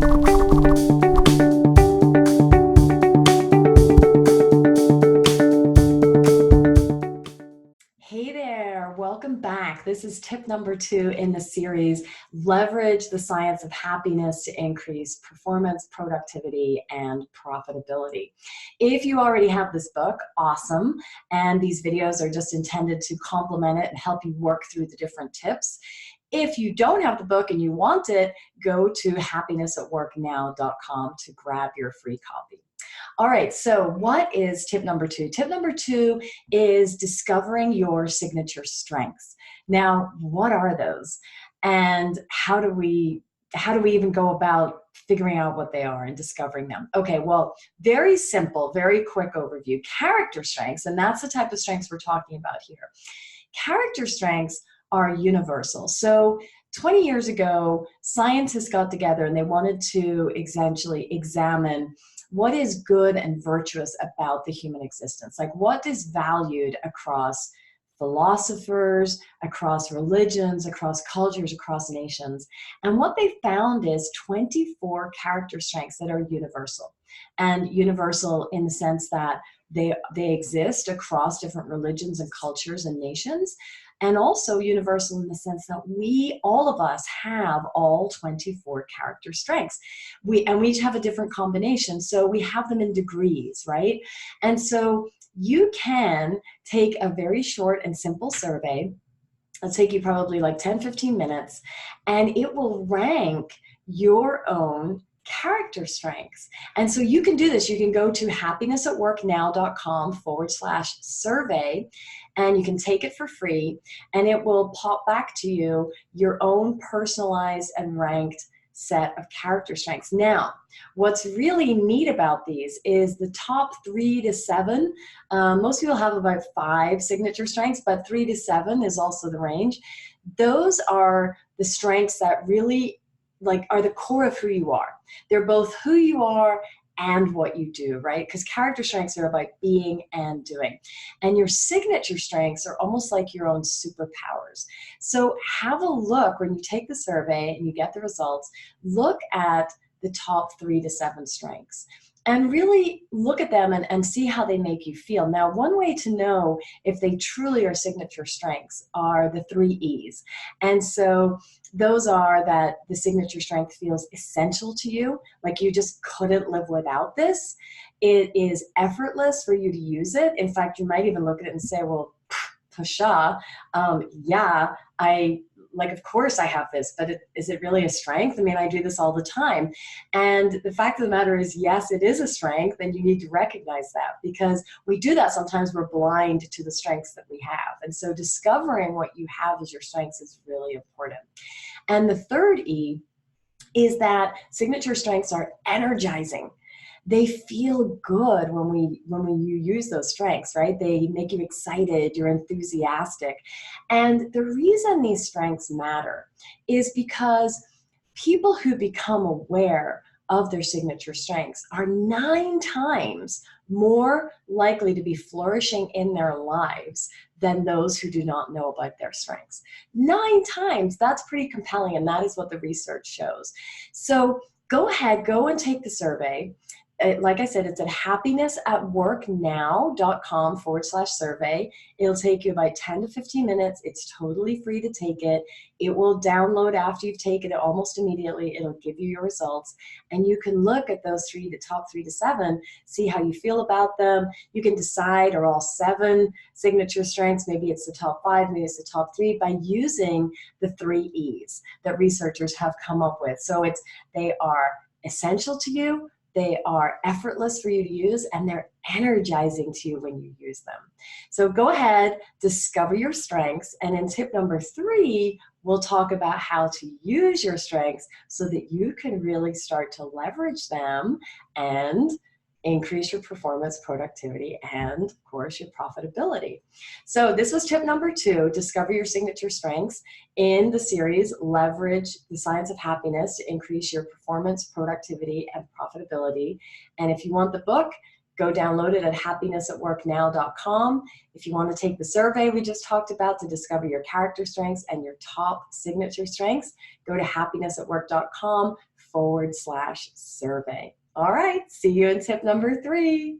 Hey there, welcome back. This is tip number 2 in the series, Leverage the Science of Happiness to Increase Performance, Productivity, and Profitability. If you already have this book, awesome. And these videos are just intended to complement it and help you work through the different tips. If you don't have the book and you want it, go to happinessatworknow.com to grab your free copy. All right, so what is tip number 2? Tip number 2 is discovering your signature strengths. Now, what are those? And how do we even go about figuring out what they are and discovering them? Okay, well, very simple, very quick overview. Character strengths, and that's the type of strengths we're talking about here. Character strengths are universal. So 20 years ago, scientists got together and they wanted to essentially examine what is good and virtuous about the human existence. Like, what is valued across philosophers, across religions, across cultures, across nations. And what they found is 24 character strengths that are universal. And universal in the sense that they exist across different religions and cultures and nations, and also universal in the sense that all of us have all 24 character strengths. We each have a different combination, so we have them in degrees, right? And so you can take a very short and simple survey. It'll take you probably like 10-15 minutes, and it will rank your own character strengths. And so you can do this. You can go to happinessatworknow.com/survey, and you can take it for free, and it will pop back to you your own personalized and ranked set of character strengths. Now, what's really neat about these is the top 3 to 7. Most people have about 5 signature strengths, but 3 to 7 is also the range. Those are the strengths that really are the core of who you are. They're both who you are and what you do, right? Because character strengths are about being and doing. And your signature strengths are almost like your own superpowers. So have a look when you take the survey and you get the results, look at the top 3 to 7 strengths. And really look at them and see how they make you feel. Now, one way to know if they truly are signature strengths are the 3 E's. And so those are that the signature strength feels essential to you, like you just couldn't live without this. It is effortless for you to use it. In fact, you might even look at it and say, well, Pasha, yeah, of course I have this, but is it really a strength? I mean, I do this all the time. And the fact of the matter is, yes, it is a strength, and you need to recognize that, because we do that sometimes. We're blind to the strengths that we have. And so discovering what you have as your strengths is really important. And the 3rd E is that signature strengths are energizing. They feel good when you use those strengths, right? They make you excited, you're enthusiastic. And the reason these strengths matter is because people who become aware of their signature strengths are 9 times more likely to be flourishing in their lives than those who do not know about their strengths. 9 times, that's pretty compelling, and that is what the research shows. So go ahead, go and take the survey. Like I said, it's at happinessatworknow.com/survey. It'll take you about 10 to 15 minutes. It's totally free to take it. It will download after you've taken it almost immediately. It'll give you your results. And you can look at those top 3 to 7, see how you feel about them. You can decide, are all 7 signature strengths? Maybe it's the top 5, maybe it's the top 3, by using the 3 E's that researchers have come up with. So they are essential to you, they are effortless for you to use, and they're energizing to you when you use them. So go ahead, discover your strengths, and in tip number 3, we'll talk about how to use your strengths so that you can really start to leverage them and increase your performance, productivity, and of course your profitability. So this was tip number 2, discover your signature strengths, in the series Leverage the Science of Happiness to Increase Your Performance, Productivity, and Profitability. And if you want the book, go download it at happinessatworknow.com. If you want to take the survey we just talked about to discover your character strengths and your top signature strengths, go to happinessatwork.com /survey. All right, see you in tip number 3.